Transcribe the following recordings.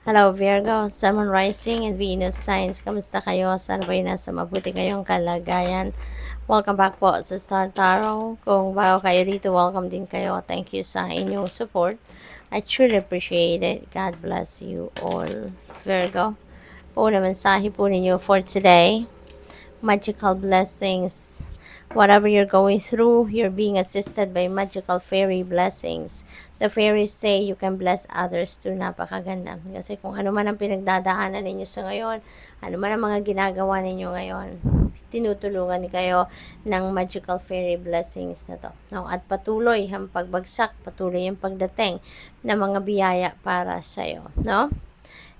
Hello Virgo, Sun, Moon, Rising, and Venus signs. Kamusta kayo? Sana ba'y nasa mabuti kayong kalagayan? Welcome back po sa Star Tarot. Kung bago kayo dito, welcome din kayo. Thank you sa inyong support. I truly appreciate it. God bless you all. Virgo, una mensahe po ninyo for today. Magical blessings. Whatever you're going through, you're being assisted by magical fairy blessings. The fairies say you can bless others too. Napakaganda. Kasi kung ano man ang pinagdadaanan ninyo sa ngayon, ano man ang mga ginagawa ninyo ngayon, tinutulungan kayo ng magical fairy blessings na to. No? At patuloy ang pagbagsak, patuloy ang pagdating ng mga biyaya para sa'yo. No?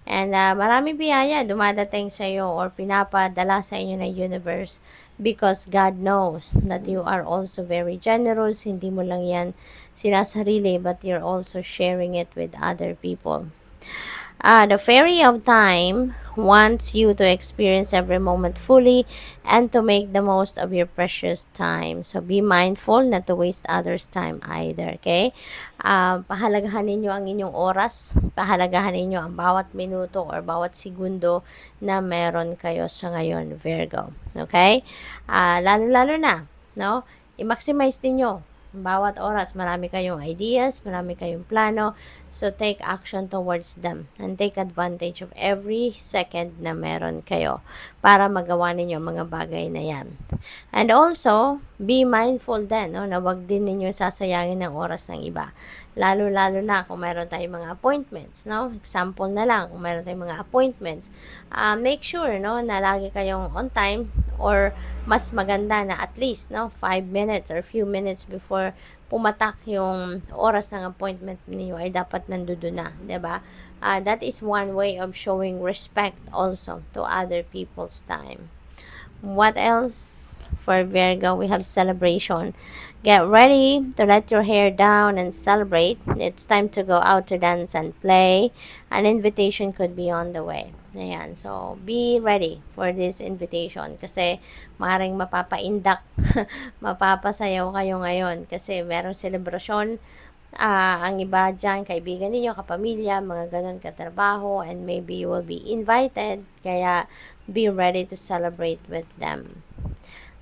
And marami biyaya dumadating sa iyo or pinapadala sa inyo ng universe because God knows that you are also very generous. Hindi mo lang yan sinasarili but you're also sharing it with other people. The Fairy of Time wants you to experience every moment fully and to make the most of your precious time. So be mindful not to waste others' time either, okay? Pahalagahan ninyo ang inyong oras, pahalagahan ninyo ang bawat minuto or bawat segundo na meron kayo sa ngayon, Virgo. Okay? Lalo-lalo na, no? I-maximize ninyo bawat oras. Marami kayong ideas, marami kayong plano. So, take action towards them and take advantage of every second na meron kayo para magawa ninyo mga bagay na yan. And also, be mindful din, no, na wag din ninyo sasayangin ng oras ng iba. Lalo-lalo na kung meron tayong mga appointments, no? Example na lang, kung meron tayong mga appointments, make sure, no, na lagi kayong on time or mas maganda na at least, no, 5 minutes or few minutes before pumatak yung oras ng appointment niyo ay dapat nandoon na, 'di ba? That is one way of showing respect also to other people's time. What else? For Virgo, we have celebration. Get ready to let your hair down and celebrate. It's time to go out to dance and play. An invitation could be on the way. Ayan. So, be ready for this invitation kasi maaaring mapapaindak, mapapasayaw kayo ngayon kasi merong selebrasyon. Ang iba dyan, kaibigan ninyo, kapamilya, mga ganun katrabaho, and maybe you will be invited. Kaya, be ready to celebrate with them.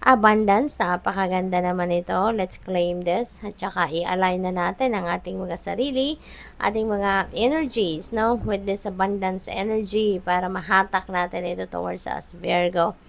Abundance, napakaganda naman ito. Let's claim this. At saka i-align na natin ang ating mga sarili, ating mga energies, no? With this abundance energy para mahatak natin ito towards us, Virgo.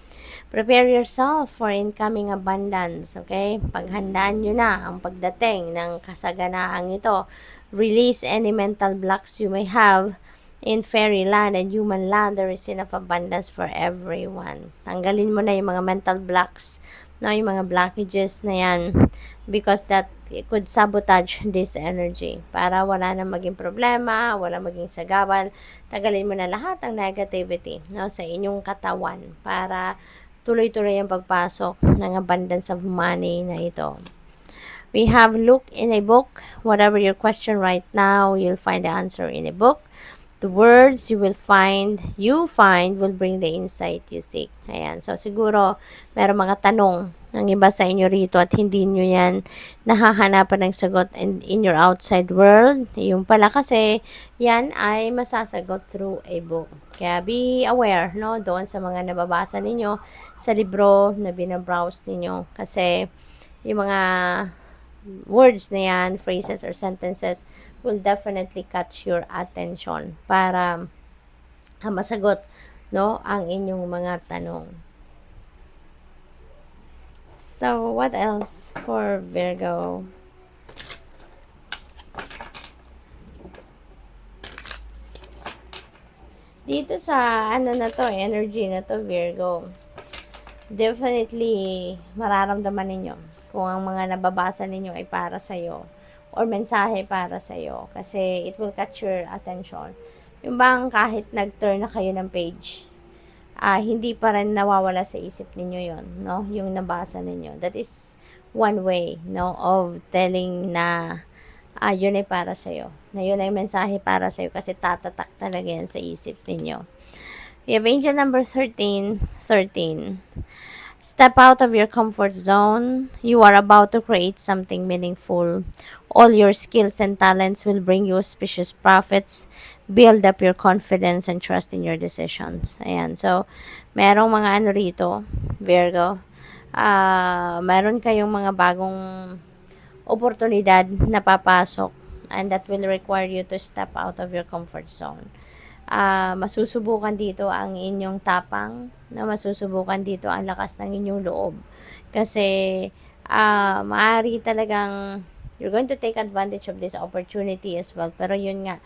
Prepare yourself for incoming abundance, okay? Paghandaan nyo na ang pagdating ng kasaganaang ito. Release any mental blocks you may have in fairyland and human land. There is enough abundance for everyone. Tanggalin mo na yung mga mental blocks, no, yung mga blockages na yan because that could sabotage this energy. Para wala na maging problema, wala maging sagabal, tanggalin mo na lahat ng negativity, no, sa inyong katawan para tuloy-tuloy ang pagpasok ng abundance of money na ito. We have look in a book. Whatever your question right now, you'll find the answer in a book. The words you find will bring the insight you seek. Ayan. So, siguro, meron mga tanong ng iba sa inyo rito at hindi nyo yan nahahanapan ng sagot in your outside world. Yung pala kasi, yan ay masasagot through a book. Kaya be aware, no, doon sa mga nababasa ninyo sa libro na binabrowse ninyo. Kasi, yung mga words na yan, phrases or sentences, will definitely catch your attention para masagot, no, ang inyong mga tanong. So, what else for Virgo? Dito sa na to, energy na to, Virgo, definitely mararamdaman ninyo kung ang mga nababasa ninyo ay para sa'yo or mensahe para sa'yo kasi it will catch your attention. Yung bang kahit nag-turn na kayo ng page, hindi pa rin nawawala sa isip ninyo yon, no? Yung nabasa ninyo. That is one way, no, of telling na yun ay para sa'yo. Na yun ay mensahe para sa'yo kasi tatatak talaga yan sa isip ninyo. We have angel number 13. Step out of your comfort zone. You are about to create something meaningful. All your skills and talents will bring you auspicious profits. Build up your confidence and trust in your decisions. Ayan. So, merong mga ano rito, Virgo. Meron kayong mga bagong oportunidad na papasok, and that will require you to step out of your comfort zone. Masusubukan dito ang inyong tapang, na masusubukan dito ang lakas ng inyong loob. Kasi maaari talagang you're going to take advantage of this opportunity as well. Pero yun nga,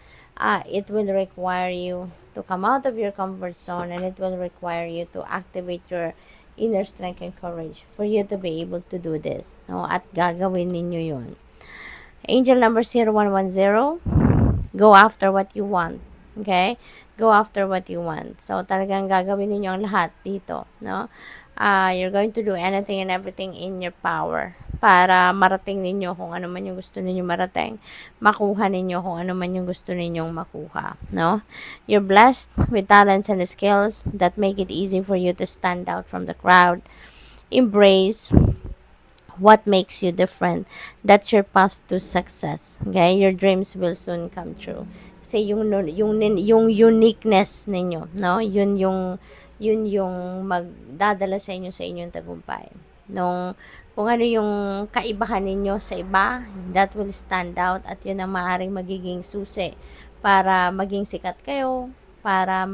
it will require you to come out of your comfort zone, and it will require you to activate your inner strength and courage for you to be able to do this. No? At gagawin ninyo yun. Angel number 0110, go after what you want. Okay? Go after what you want. So, talagang gagawin ninyo ang lahat dito. No? You're going to do anything and everything in your power para marating ninyo kung ano man yung gusto ninyo marating. Makuha ninyo kung ano man yung gusto ninyong makuha. No? You're blessed with talents and skills that make it easy for you to stand out from the crowd. Embrace what makes you different. That's your path to success. Okay? Your dreams will soon come true. Kasi yung uniqueness ninyo, no? Yun yung magdadala sa inyong tagumpay. Kung ano yung kaibahan ninyo sa iba, that will stand out, at yun ang maaaring magiging susi para maging sikat kayo, para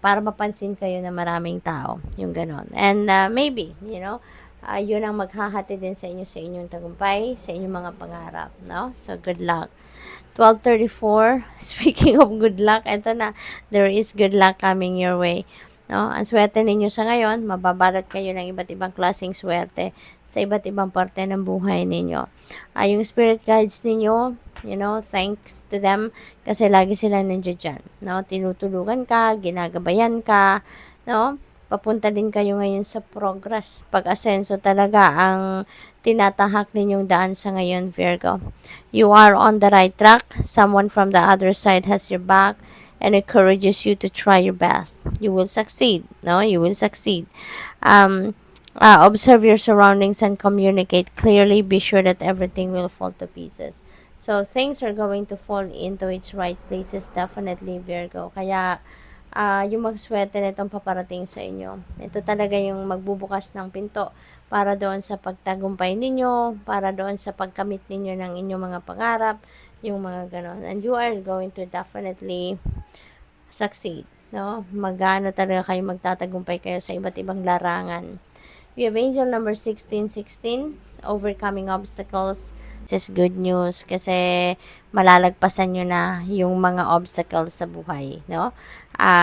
para mapansin kayo ng maraming tao, yung ganon. And maybe, yun ang maghahati din sa inyong tagumpay, sa inyong mga pangarap, no? So, good luck. 12:34, speaking of good luck, eto na, there is good luck coming your way. No? Ang swerte ninyo sa ngayon, mababalot kayo ng iba't ibang klaseng swerte sa iba't ibang parte ng buhay ninyo. Yung spirit guides ninyo, thanks to them, kasi lagi sila nandiyan dyan. No? Tinutulungan ka, ginagabayan ka, no? Papunta din kayo ngayon sa progress. Pag-asenso talaga ang tinatahak ninyong daan sa ngayon, Virgo. You are on the right track. Someone from the other side has your back and encourages you to try your best. You will succeed. No, you will succeed. Observe your surroundings and communicate clearly. Be sure that everything will fall to pieces. So, things are going to fall into its right places, definitely, Virgo. Kaya, yung magswerte na itong paparating sa inyo. Ito talaga yung magbubukas ng pinto para doon sa pagtagumpay ninyo, para doon sa pagkamit ninyo ng inyong mga pangarap, yung mga ganon. And you are going to definitely succeed. No? Talaga kayo, magtatagumpay kayo sa iba't ibang larangan. We have angel number 1616, overcoming obstacles. This is good news kasi malalagpasan nyo na yung mga obstacles sa buhay, no?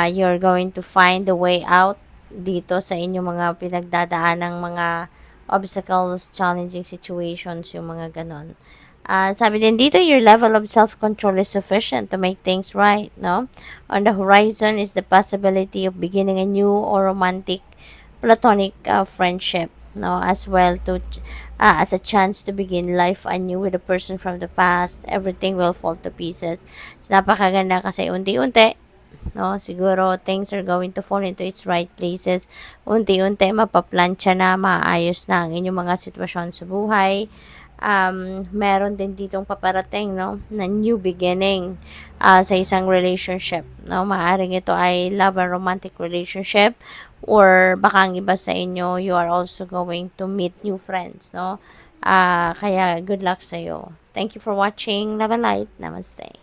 You're going to find the way out dito sa inyong mga pinagdadaan ng mga obstacles, challenging situations, yung mga ganon. Sabi din dito, your level of self-control is sufficient to make things right, no? On the horizon is the possibility of beginning a new or romantic platonic friendship, no, as well to as a chance to begin life anew with a person from the past. Everything will fall to pieces. So, napakaganda kasi unti-unti, no, siguro things are going to fall into its right places. Unti-unti mapaplansya na, maayos na ang inyong mga sitwasyon sa buhay. Meron din ditong paparating, no, na new beginning sa isang relationship, no? Maaring ito ay love and romantic relationship, or baka ang iba sa inyo, you are also going to meet new friends, no? Kaya good luck sa iyo. Thank you for watching. Love and light. Namaste.